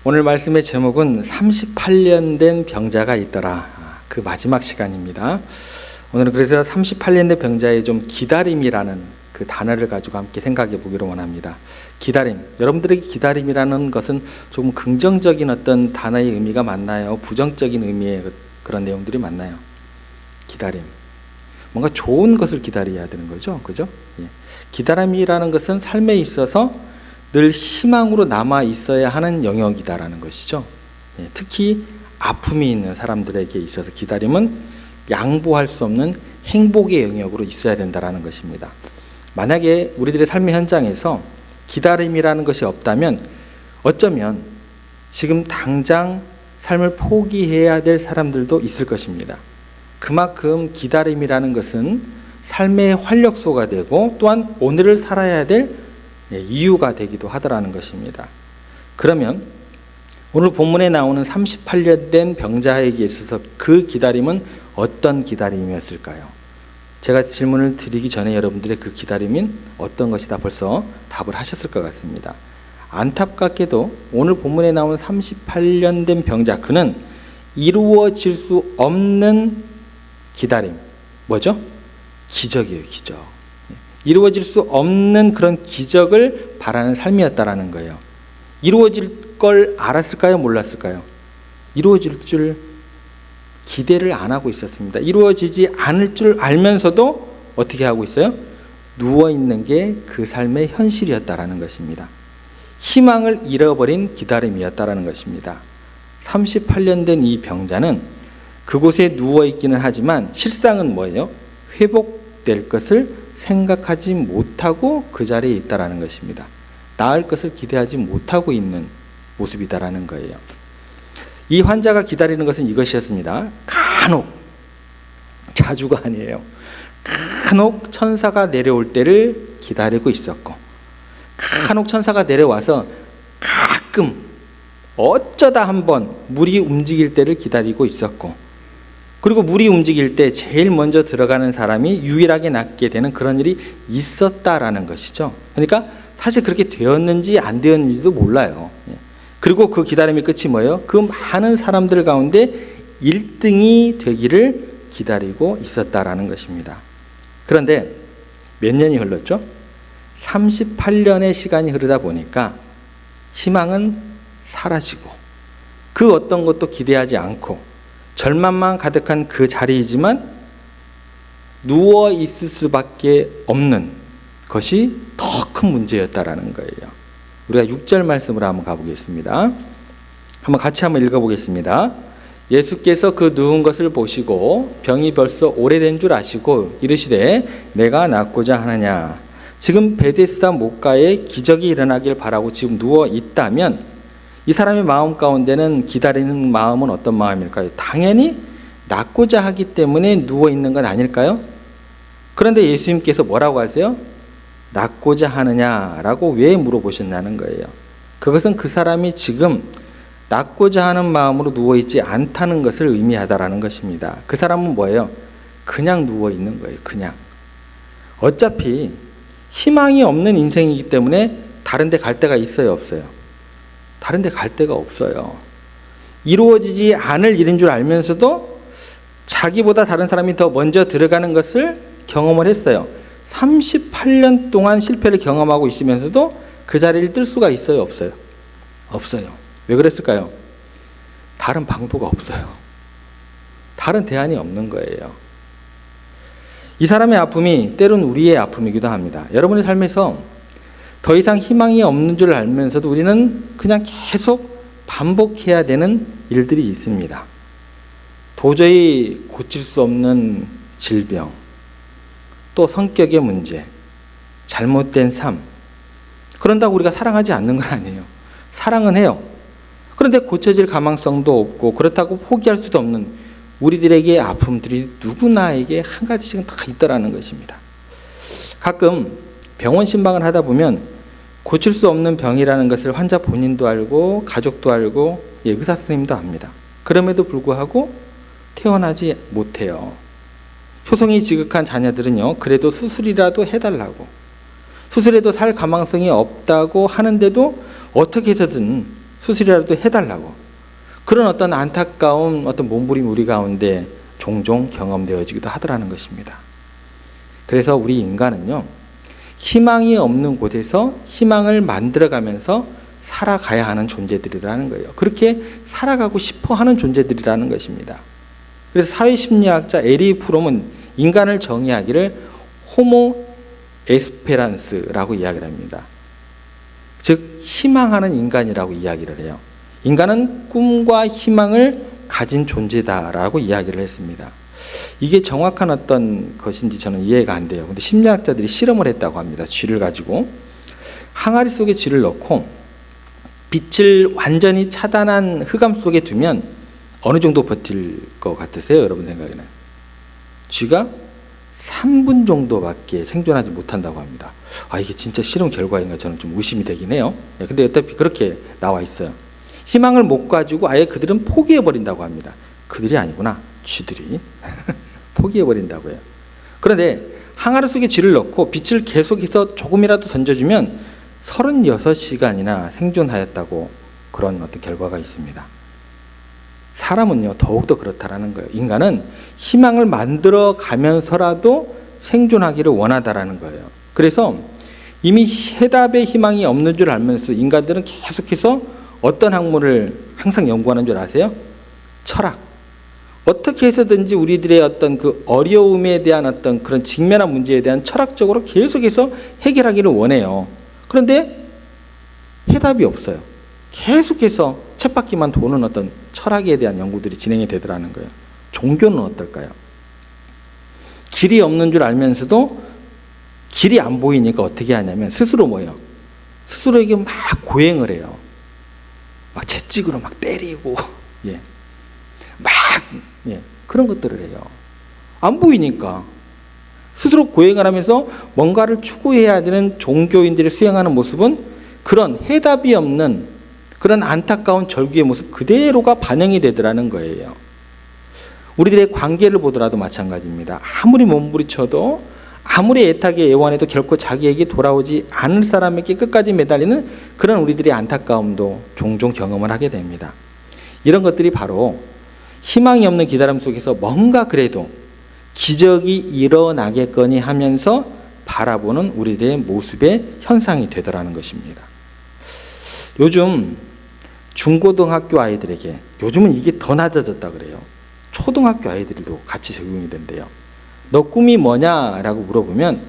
오늘 말씀의 제목은 38년 된 병자가 있더라. 그 마지막 시간입니다. 오늘은 그래서 38년 된 병자의 좀 기다림이라는 그 단어를 가지고 함께 생각해 보기로 원합니다. 기다림. 여러분들에게 기다림이라는 것은 조금 긍정적인 어떤 단어의 의미가 맞나요? 부정적인 의미의 그런 내용들이 맞나요? 기다림. 뭔가 좋은 것을 기다려야 되는 거죠. 그죠? 예. 기다림이라는 것은 삶에 있어서 늘 희망으로 남아 있어야 하는 영역이다라는 것이죠. 예. 특히 아픔이 있는 사람들에게 있어서 기다림은 양보할 수 없는 행복의 영역으로 있어야 된다라는 것입니다. 만약에 우리들의 삶의 현장에서 기다림이라는 것이 없다면 어쩌면 지금 당장 삶을 포기해야 될 사람들도 있을 것입니다. 그만큼 기다림이라는 것은 삶의 활력소가 되고 또한 오늘을 살아야 될 이유가 되기도 하더라는 것입니다. 그러면 오늘 본문에 나오는 38년 된 병자에게 있어서 그 기다림은 어떤 기다림이었을까요? 제가 질문을 드리기 전에 여러분들의 그 기다림인 어떤 것이다 벌써 답을 하셨을 것 같습니다. 안타깝게도 오늘 본문에 나온 38년 된 병자, 그는 이루어질 수 없는 기다림, 뭐죠? 기적이에요, 기적. 이루어질 수 없는 그런 기적을 바라는 삶이었다라는 거예요. 이루어질 걸 알았을까요? 몰랐을까요? 이루어질 줄 기대를 안 하고 있었습니다. 이루어지지 않을 줄 알면서도 어떻게 하고 있어요? 누워있는 게 그 삶의 현실이었다라는 것입니다. 희망을 잃어버린 기다림이었다라는 것입니다. 38년 된 이 병자는 그곳에 누워있기는 하지만 실상은 뭐예요? 회복될 것을 생각하지 못하고 그 자리에 있다라는 것입니다. 나을 것을 기대하지 못하고 있는 모습이다라는 거예요. 이 환자가 기다리는 것은 이것이었습니다. 간혹, 자주가 아니에요. 간혹 천사가 내려올 때를 기다리고 있었고, 간혹 천사가 내려와서 가끔 어쩌다 한번 물이 움직일 때를 기다리고 있었고, 그리고 물이 움직일 때 제일 먼저 들어가는 사람이 유일하게 낫게 되는 그런 일이 있었다라는 것이죠. 그러니까 사실 그렇게 되었는지 안 되었는지도 몰라요. 그리고 그 기다림의 끝이 뭐예요? 그 많은 사람들 가운데 1등이 되기를 기다리고 있었다라는 것입니다. 그런데 몇 년이 흘렀죠? 38년의 시간이 흐르다 보니까 희망은 사라지고 그 어떤 것도 기대하지 않고 절망만 가득한 그 자리이지만 누워 있을 수밖에 없는 것이 더 큰 문제였다라는 거예요. 우리가 6절 말씀으로 한번 가보겠습니다. 같이 한번 읽어보겠습니다. 예수께서 그 누운 것을 보시고 병이 벌써 오래된 줄 아시고 이르시되 내가 낫고자 하느냐. 지금 베데스다 목가에 기적이 일어나길 바라고 지금 누워 있다면 이 사람의 마음 가운데는 기다리는 마음은 어떤 마음일까요? 당연히 낫고자 하기 때문에 누워 있는 건 아닐까요? 그런데 예수님께서 뭐라고 하세요? 낫고자 하느냐라고 왜 물어보셨냐는 거예요. 그것은 그 사람이 지금 낫고자 하는 마음으로 누워 있지 않다는 것을 의미하다라는 것입니다. 그 사람은 뭐예요? 그냥 누워 있는 거예요. 그냥. 어차피 희망이 없는 인생이기 때문에 다른 데 갈 데가 있어요, 없어요? 다른 데 갈 데가 없어요. 이루어지지 않을 일인 줄 알면서도 자기보다 다른 사람이 더 먼저 들어가는 것을 경험을 했어요. 38년 동안 실패를 경험하고 있으면서도 그 자리를 뜰 수가 있어요, 없어요? 없어요. 왜 그랬을까요? 다른 방도가 없어요. 다른 대안이 없는 거예요. 이 사람의 아픔이 때론 우리의 아픔이기도 합니다. 여러분의 삶에서 더 이상 희망이 없는 줄 알면서도 우리는 그냥 계속 반복해야 되는 일들이 있습니다. 도저히 고칠 수 없는 질병, 또 성격의 문제, 잘못된 삶. 그런다고 우리가 사랑하지 않는 건 아니에요. 사랑은 해요. 그런데 고쳐질 가망성도 없고 그렇다고 포기할 수도 없는 우리들에게 아픔들이 누구나에게 한 가지씩은 다 있다라는 것입니다. 가끔 병원 신방을 하다 보면 고칠 수 없는 병이라는 것을 환자 본인도 알고 가족도 알고 의사 선생님도 압니다. 그럼에도 불구하고 태어나지 못해요. 효성이 지극한 자녀들은요, 그래도 수술이라도 해달라고, 수술해도 살 가망성이 없다고 하는데도 어떻게 해서든 수술이라도 해달라고. 그런 어떤 안타까운 어떤 몸부림이 우리 가운데 종종 경험되어지기도 하더라는 것입니다. 그래서 우리 인간은요, 희망이 없는 곳에서 희망을 만들어가면서 살아가야 하는 존재들이라는 거예요. 그렇게 살아가고 싶어 하는 존재들이라는 것입니다. 그래서 사회심리학자 에리 프롬은 인간을 정의하기를 호모 에스페란스라고 이야기를 합니다. 즉 희망하는 인간이라고 이야기를 해요. 인간은 꿈과 희망을 가진 존재다라고 이야기를 했습니다. 이게 정확한 어떤 것인지 저는 이해가 안 돼요. 근데 심리학자들이 실험을 했다고 합니다. 쥐를 가지고 항아리 속에 쥐를 넣고 빛을 완전히 차단한 흑암 속에 두면 어느 정도 버틸 것 같으세요? 여러분 생각에는? 쥐가 3분 정도밖에 생존하지 못한다고 합니다. 이게 진짜 실험 결과인가 저는 좀 의심이 되긴 해요. 근데 어차피 그렇게 나와 있어요. 희망을 못 가지고 아예 그들은 포기해버린다고 합니다. 그들이 아니구나. 쥐들이 포기해버린다고 해요. 그런데 항아리 속에 쥐를 넣고 빛을 계속해서 조금이라도 던져주면 36시간이나 생존하였다고 그런 어떤 결과가 있습니다. 사람은요 더욱더 그렇다라는 거예요. 인간은 희망을 만들어 가면서라도 생존하기를 원하다라는 거예요. 그래서 이미 해답의 희망이 없는 줄 알면서 인간들은 계속해서 어떤 학문을 항상 연구하는 줄 아세요? 철학. 어떻게 해서든지 우리들의 어떤 그 어려움에 대한 어떤 그런 직면한 문제에 대한 철학적으로 계속해서 해결하기를 원해요. 그런데 해답이 없어요. 계속해서 쳇바퀴만 도는 어떤 철학에 대한 연구들이 진행이 되더라는 거예요. 종교는 어떨까요? 길이 없는 줄 알면서도 길이 안 보이니까 어떻게 하냐면 스스로 뭐예요? 스스로에게 막 고행을 해요. 막 채찍으로 막 때리고 그런 것들을 해요. 안 보이니까 스스로 고행을 하면서 뭔가를 추구해야 되는 종교인들이 수행하는 모습은 그런 해답이 없는 그런 안타까운 절규의 모습 그대로가 반영이 되더라는 거예요. 우리들의 관계를 보더라도 마찬가지입니다. 아무리 몸부리쳐도 아무리 애타게 애원해도 결코 자기에게 돌아오지 않을 사람에게 끝까지 매달리는 그런 우리들의 안타까움도 종종 경험을 하게 됩니다. 이런 것들이 바로 희망이 없는 기다림 속에서 뭔가 그래도 기적이 일어나겠거니 하면서 바라보는 우리들의 모습의 현상이 되더라는 것입니다. 요즘 중고등학교 아이들에게, 요즘은 이게 더 낮아졌다 그래요. 초등학교 아이들도 같이 적용이 된대요. 너 꿈이 뭐냐라고 물어보면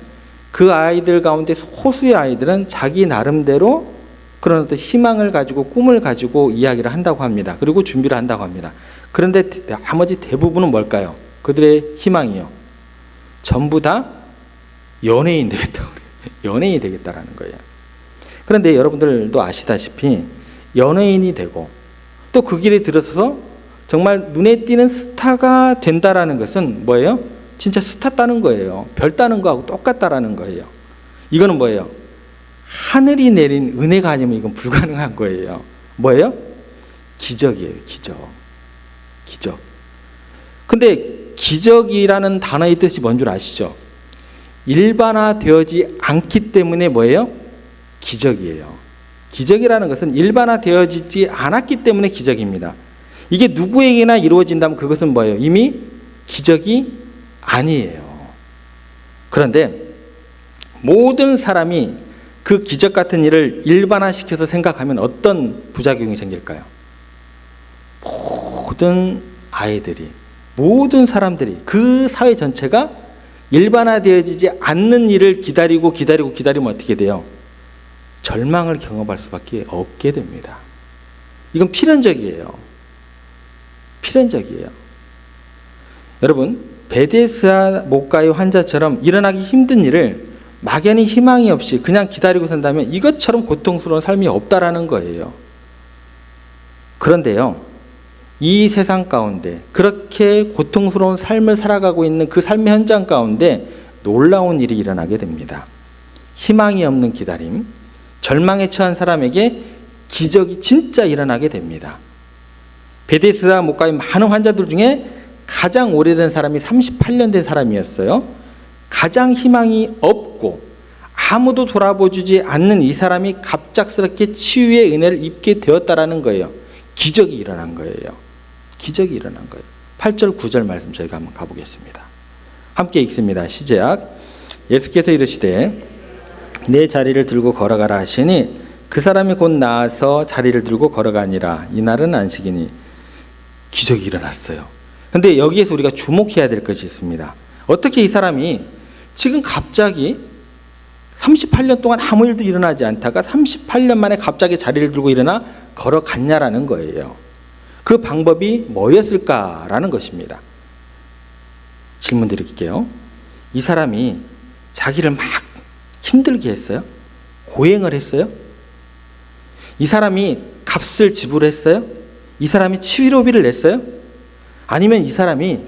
그 아이들 가운데 소수의 아이들은 자기 나름대로 그런 어떤 희망을 가지고 꿈을 가지고 이야기를 한다고 합니다. 그리고 준비를 한다고 합니다. 그런데 나머지 대부분은 뭘까요? 그들의 희망이요. 전부 다 연예인 되겠다. 연예인이 되겠다라는 거예요. 그런데 여러분들도 아시다시피 연예인이 되고 또 그 길에 들어서서 정말 눈에 띄는 스타가 된다라는 것은 뭐예요? 진짜 스타 따는 거예요. 별 따는 거하고 똑같다라는 거예요. 이거는 뭐예요? 하늘이 내린 은혜가 아니면 이건 불가능한 거예요. 뭐예요? 기적이에요. 기적. 근데 기적이라는 단어의 뜻이 뭔 줄 아시죠? 일반화되어지 않기 때문에 뭐예요? 기적이에요. 기적이라는 것은 일반화되어지지 않았기 때문에 기적입니다. 이게 누구에게나 이루어진다면 그것은 뭐예요? 이미 기적이 아니에요. 그런데 모든 사람이 그 기적 같은 일을 일반화시켜서 생각하면 어떤 부작용이 생길까요? 모든 아이들이, 모든 사람들이, 그 사회 전체가 일반화되어지지 않는 일을 기다리면 어떻게 돼요? 절망을 경험할 수밖에 없게 됩니다. 이건 필연적이에요. 여러분, 베데스다 목가의 환자처럼 일어나기 힘든 일을 막연히 희망이 없이 그냥 기다리고 산다면 이것처럼 고통스러운 삶이 없다라는 거예요. 그런데요, 이 세상 가운데 그렇게 고통스러운 삶을 살아가고 있는 그 삶의 현장 가운데 놀라운 일이 일어나게 됩니다. 희망이 없는 기다림, 절망에 처한 사람에게 기적이 진짜 일어나게 됩니다. 베데스다 목가의 많은 환자들 중에 가장 오래된 사람이 38년 된 사람이었어요. 가장 희망이 없고 아무도 돌아보지 않는 이 사람이 갑작스럽게 치유의 은혜를 입게 되었다라는 거예요. 기적이 일어난 거예요. 기적이 일어난 거예요. 8절 9절 말씀 저희가 한번 가보겠습니다. 함께 읽습니다. 시작. 예수께서 이르시되 내 자리를 들고 걸어가라 하시니 그 사람이 곧 나아서 자리를 들고 걸어가니라. 이날은 안식이니. 기적이 일어났어요. 근데 여기에서 우리가 주목해야 될 것이 있습니다. 어떻게 이 사람이 지금 갑자기 38년 동안 아무 일도 일어나지 않다가 38년 만에 갑자기 자리를 들고 일어나 걸어갔냐라는 거예요. 그 방법이 뭐였을까라는 것입니다. 질문 드릴게요. 이 사람이 자기를 막 힘들게 했어요? 고행을 했어요? 이 사람이 값을 지불했어요? 이 사람이 치료비를 냈어요? 아니면 이 사람이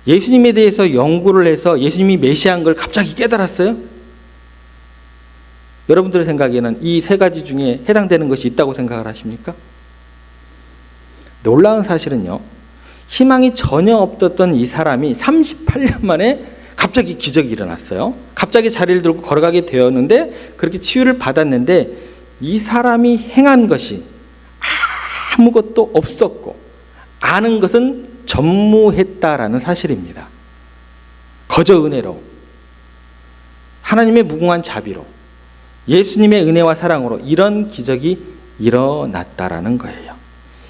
예수님에 대해서 연구를 해서 예수님이 메시아인 걸 갑자기 깨달았어요? 여러분들의 생각에는 이 세 가지 중에 해당되는 것이 있다고 생각을 하십니까? 놀라운 사실은요, 희망이 전혀 없었던 이 사람이 38년 만에 갑자기 기적이 일어났어요. 갑자기 자리를 들고 걸어가게 되었는데 그렇게 치유를 받았는데 이 사람이 행한 것이 아무것도 없었고 아는 것은 전무했다라는 사실입니다. 거저 은혜로, 하나님의 무궁한 자비로, 예수님의 은혜와 사랑으로 이런 기적이 일어났다라는 거예요.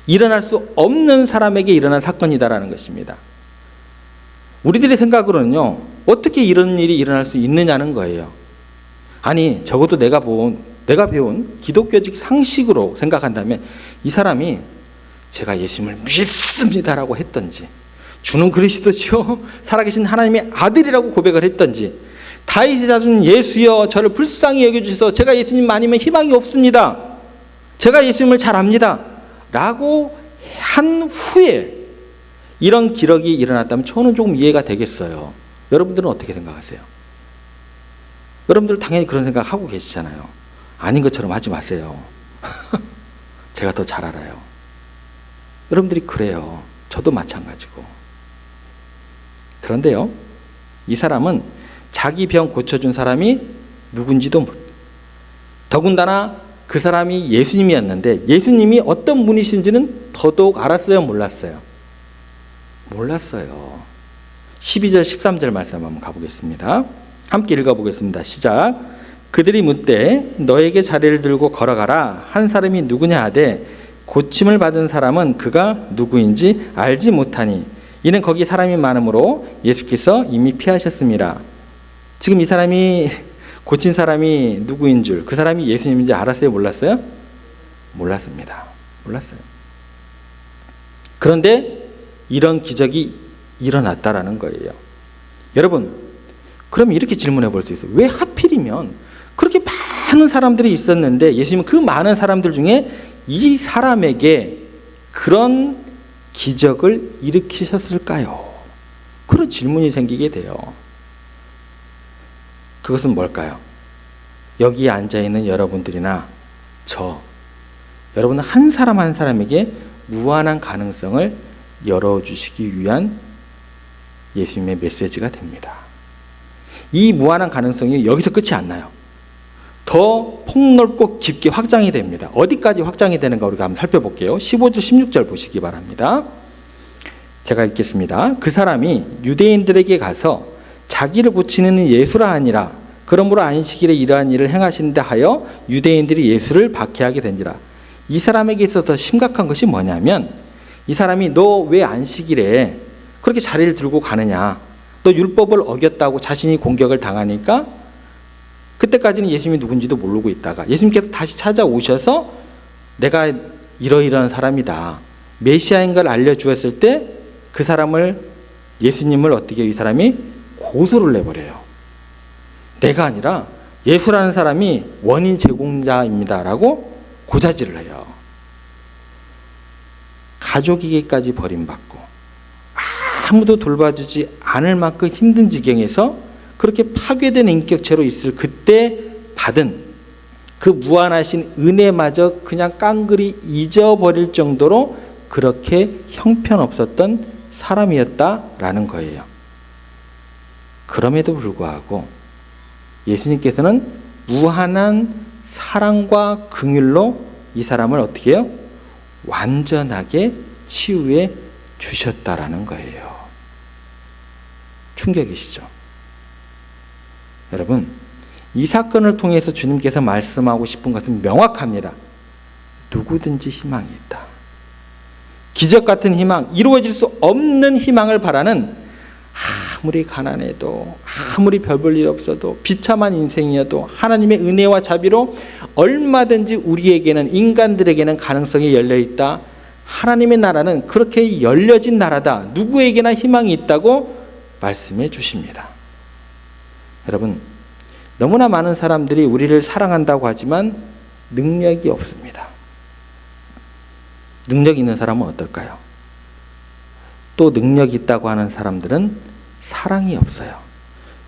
일어날 수 없는 사람에게 일어난 사건이다라는 것입니다. 우리들의 생각으로는요, 어떻게 이런 일이 일어날 수 있느냐는 거예요. 아니, 적어도 내가 배운 기독교적 상식으로 생각한다면 이 사람이 제가 예수님을 믿습니다라고 했던지, 주는 그리스도시요 살아계신 하나님의 아들이라고 고백을 했던지, 다윗의 자손 예수여 저를 불쌍히 여겨주셔서 제가 예수님 아니면 희망이 없습니다, 제가 예수님을 잘 압니다 라고 한 후에 이런 기적이 일어났다면 저는 조금 이해가 되겠어요. 여러분들은 어떻게 생각하세요? 여러분들 당연히 그런 생각하고 계시잖아요. 아닌 것처럼 하지 마세요. 제가 더 잘 알아요. 여러분들이 그래요. 저도 마찬가지고. 그런데요, 이 사람은 자기 병 고쳐준 사람이 누군지도 모르고, 더군다나 그 사람이 예수님이었는데 예수님이 어떤 분이신지는 더더욱 알았어요, 몰랐어요? 몰랐어요. 12절 13절 말씀 한번 가보겠습니다. 함께 읽어보겠습니다. 시작. 그들이 묻되 너에게 자리를 들고 걸어가라 한 사람이 누구냐 하되 고침을 받은 사람은 그가 누구인지 알지 못하니 이는 거기 사람이 많으므로 예수께서 이미 피하셨습니다. 지금 이 사람이 고친 사람이 누구인 줄, 그 사람이 예수님인지 알았어요, 몰랐어요? 몰랐습니다. 몰랐어요. 그런데 이런 기적이 일어났다라는 거예요. 여러분, 그럼 이렇게 질문해 볼 수 있어요. 왜 하필이면 그렇게 많은 사람들이 있었는데 예수님은 그 많은 사람들 중에 이 사람에게 그런 기적을 일으키셨을까요? 그런 질문이 생기게 돼요. 그것은 뭘까요? 여기에 앉아있는 여러분들이나 여러분은 한 사람 한 사람에게 무한한 가능성을 열어주시기 위한 예수님의 메시지가 됩니다. 이 무한한 가능성이 여기서 끝이 안 나요. 더 폭넓고 깊게 확장이 됩니다. 어디까지 확장이 되는가 우리가 한번 살펴볼게요. 15절 16절 보시기 바랍니다. 제가 읽겠습니다. 그 사람이 유대인들에게 가서 자기를 고치는 예수라 하니라. 그러므로 안식일에 이러한 일을 행하신다 하여 유대인들이 예수를 박해하게 된지라. 이 사람에게 있어서 심각한 것이 뭐냐면 이 사람이 너 왜 안식일에 그렇게 자리를 들고 가느냐, 너 율법을 어겼다고 자신이 공격을 당하니까 그때까지는 예수님이 누군지도 모르고 있다가 예수님께서 다시 찾아오셔서 내가 이러이러한 사람이다, 메시아인 걸 알려주었을 때 그 사람을, 예수님을 어떻게 이 사람이 고소를 내버려요. 내가 아니라 예수라는 사람이 원인 제공자입니다라고 고자질을 해요. 가족에게까지 버림받고 아무도 돌봐주지 않을 만큼 힘든 지경에서 그렇게 파괴된 인격체로 있을 그때 받은 그 무한하신 은혜마저 그냥 깡그리 잊어버릴 정도로 그렇게 형편없었던 사람이었다라는 거예요. 그럼에도 불구하고 예수님께서는 무한한 사랑과 긍휼로 이 사람을 어떻게 해요? 완전하게 치유해 주셨다라는 거예요. 충격이시죠? 여러분, 이 사건을 통해서 주님께서 말씀하고 싶은 것은 명확합니다. 누구든지 희망이 있다. 기적 같은 희망, 이루어질 수 없는 희망을 바라는, 아무리 가난해도, 아무리 별 볼 일 없어도, 비참한 인생이어도 하나님의 은혜와 자비로 얼마든지 우리에게는, 인간들에게는 가능성이 열려있다. 하나님의 나라는 그렇게 열려진 나라다. 누구에게나 희망이 있다고 말씀해 주십니다. 여러분, 너무나 많은 사람들이 우리를 사랑한다고 하지만 능력이 없습니다. 능력 있는 사람은 어떨까요? 또 능력 있다고 하는 사람들은 사랑이 없어요.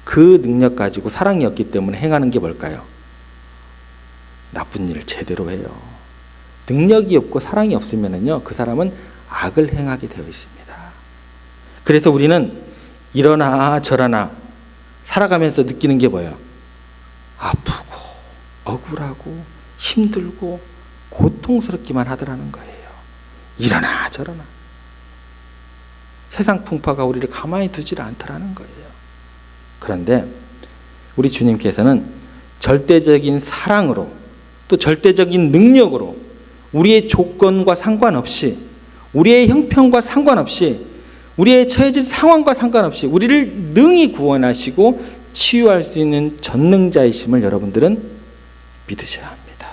그 능력 가지고 사랑이 없기 때문에 행하는 게 뭘까요? 나쁜 일을 제대로 해요. 능력이 없고 사랑이 없으면요, 그 사람은 악을 행하게 되어 있습니다. 그래서 우리는 이러나 저러나 살아가면서 느끼는 게 뭐예요? 아프고 억울하고 힘들고 고통스럽기만 하더라는 거예요. 이러나 저러나 세상 풍파가 우리를 가만히 두질 않더라는 거예요. 그런데 우리 주님께서는 절대적인 사랑으로 또 절대적인 능력으로 우리의 조건과 상관없이, 우리의 형편과 상관없이, 우리의 처해진 상황과 상관없이 우리를 능히 구원하시고 치유할 수 있는 전능자이심을 여러분들은 믿으셔야 합니다.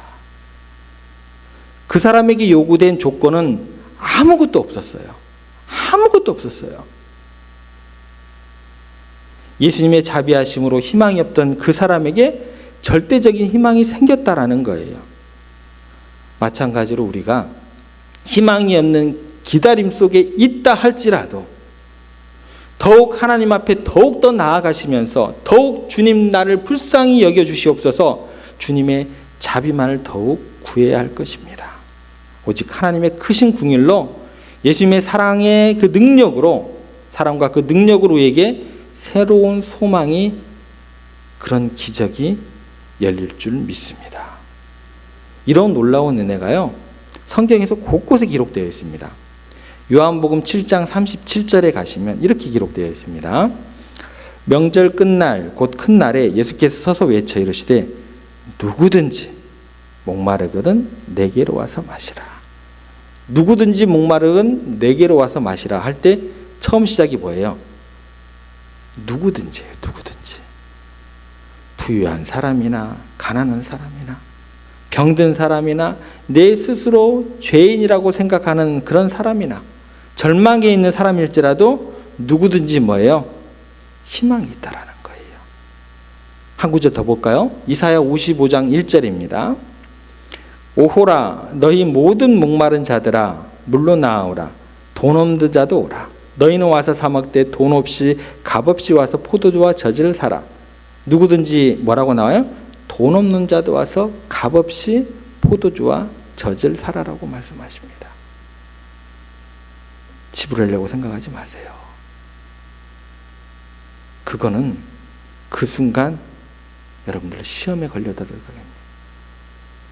그 사람에게 요구된 조건은 아무것도 없었어요. 아무것도 없었어요. 예수님의 자비하심으로 희망이 없던 그 사람에게 절대적인 희망이 생겼다라는 거예요. 마찬가지로 우리가 희망이 없는 기다림 속에 있다 할지라도 더욱 하나님 앞에 더욱 더 나아가시면서 더욱 주님 나를 불쌍히 여겨주시옵소서, 주님의 자비만을 더욱 구해야 할 것입니다. 오직 하나님의 크신 긍휼로 예수님의 사랑의 그 능력으로, 사랑과 그 능력으로 우리에게 새로운 소망이, 그런 기적이 열릴 줄 믿습니다. 이런 놀라운 은혜가요, 성경에서 곳곳에 기록되어 있습니다. 요한복음 7장 37절에 가시면 이렇게 기록되어 있습니다. 명절 끝날 곧 큰 날에 예수께서 서서 외쳐 이르시되 누구든지 목마르거든 내게로 와서 마시라. 누구든지 목마르거든 내게로 와서 마시라 할 때 처음 시작이 뭐예요? 누구든지예요. 누구든지. 부유한 사람이나 가난한 사람이나 병든 사람이나 내 스스로 죄인이라고 생각하는 그런 사람이나 절망에 있는 사람일지라도 누구든지 뭐예요? 희망이 있다라는 거예요. 한 구절 더 볼까요? 이사야 55장 1절입니다. 오호라 너희 모든 목마른 자들아 물로 나아오라. 돈 없는 자도 오라. 너희는 와서 사 먹되 돈 없이 값 없이 와서 포도주와 젖을 사라. 누구든지 뭐라고 나와요? 돈 없는 자도 와서 값 없이 포도주와 젖을 사라라고 말씀하십니다. 지불하려고 생각하지 마세요. 그거는 그 순간 여러분들 시험에 걸려들어서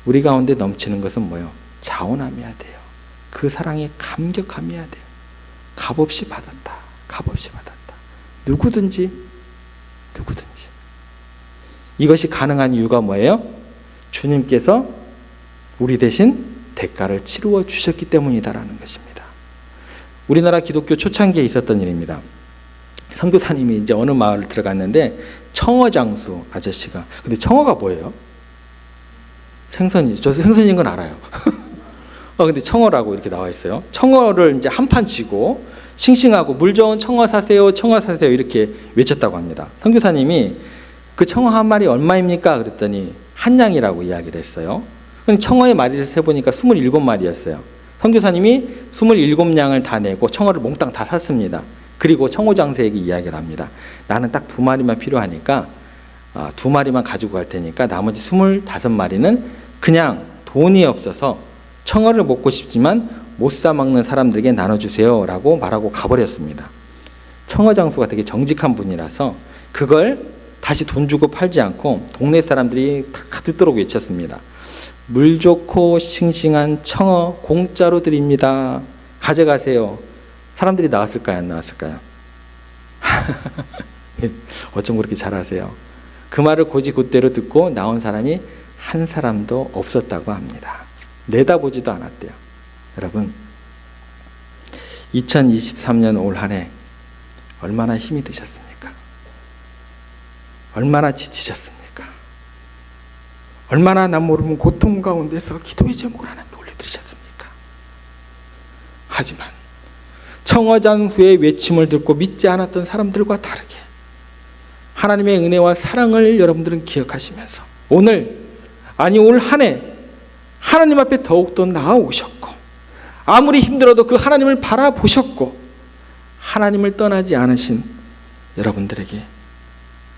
우리 가운데 넘치는 것은 뭐예요? 자원함이어야 돼요. 그 사랑에 감격함이어야 돼요. 값없이 받았다. 값없이 받았다. 누구든지. 이것이 가능한 이유가 뭐예요? 주님께서 우리 대신 대가를 치루어 주셨기 때문이다라는 것입니다. 우리나라 기독교 초창기에 있었던 일입니다. 선교사님이 이제 어느 마을을 들어갔는데 청어장수 아저씨가, 근데 청어가 뭐예요? 생선이, 저 생선인 건 알아요. 근데 청어라고 이렇게 나와 있어요. 청어를 이제 한 판 치고 싱싱하고 물 좋은 청어 사세요, 청어 사세요 이렇게 외쳤다고 합니다. 선교사님이 그 청어 한 마리 얼마입니까? 그랬더니 한 냥이라고 이야기를 했어요. 청어의 마리를 세보니까 27마리였어요. 선교사님이 27냥을 다 내고 청어를 몽땅 다 샀습니다. 그리고 청어장수에게 이야기를 합니다. 나는 딱 2마리만 필요하니까 2마리만 가지고 갈 테니까 나머지 25마리는 그냥 돈이 없어서 청어를 먹고 싶지만 못 사 먹는 사람들에게 나눠주세요 라고 말하고 가버렸습니다. 청어장수가 되게 정직한 분이라서 그걸 다시 돈 주고 팔지 않고 동네 사람들이 다 듣도록 외쳤습니다. 물 좋고 싱싱한 청어 공짜로 드립니다. 가져가세요. 사람들이 나왔을까요? 안 나왔을까요? 어쩜 그렇게 잘하세요? 그 말을 곧이곧대로 듣고 나온 사람이 한 사람도 없었다고 합니다. 내다보지도 않았대요. 여러분, 2023년 올 한 해 얼마나 힘이 드셨습니까? 얼마나 지치셨습니까? 얼마나 남 모르는 고통 가운데서 기도의 제목을 하나님께 올려드리셨습니까? 하지만 청어장수의 외침을 듣고 믿지 않았던 사람들과 다르게 하나님의 은혜와 사랑을 여러분들은 기억하시면서 올 한 해 하나님 앞에 더욱더 나아오셨고, 아무리 힘들어도 그 하나님을 바라보셨고, 하나님을 떠나지 않으신 여러분들에게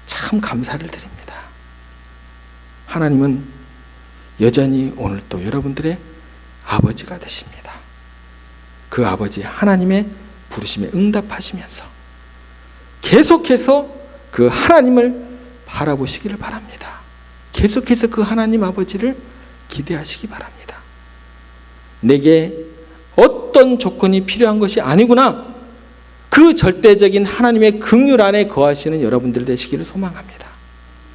참 감사를 드립니다. 하나님은 여전히 오늘도 여러분들의 아버지가 되십니다. 그 아버지 하나님의 부르심에 응답하시면서 계속해서 그 하나님을 바라보시기를 바랍니다. 계속해서 그 하나님 아버지를 기대하시기 바랍니다. 내게 어떤 조건이 필요한 것이 아니구나, 그 절대적인 하나님의 긍휼 안에 거하시는 여러분들 되시기를 소망합니다.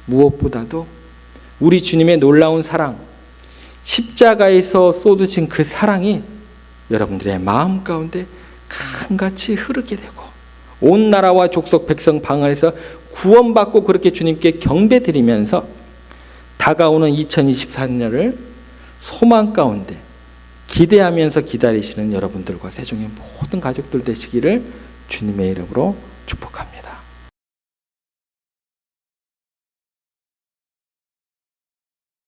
무엇보다도 우리 주님의 놀라운 사랑, 십자가에서 쏟으신 그 사랑이 여러분들의 마음 가운데 강같이 흐르게 되고, 온 나라와 족속 백성 방언에서 구원받고 그렇게 주님께 경배드리면서 다가오는 2024년을 소망 가운데 기대하면서 기다리시는 여러분들과 세종의 모든 가족들 되시기를 주님의 이름으로 축복합니다.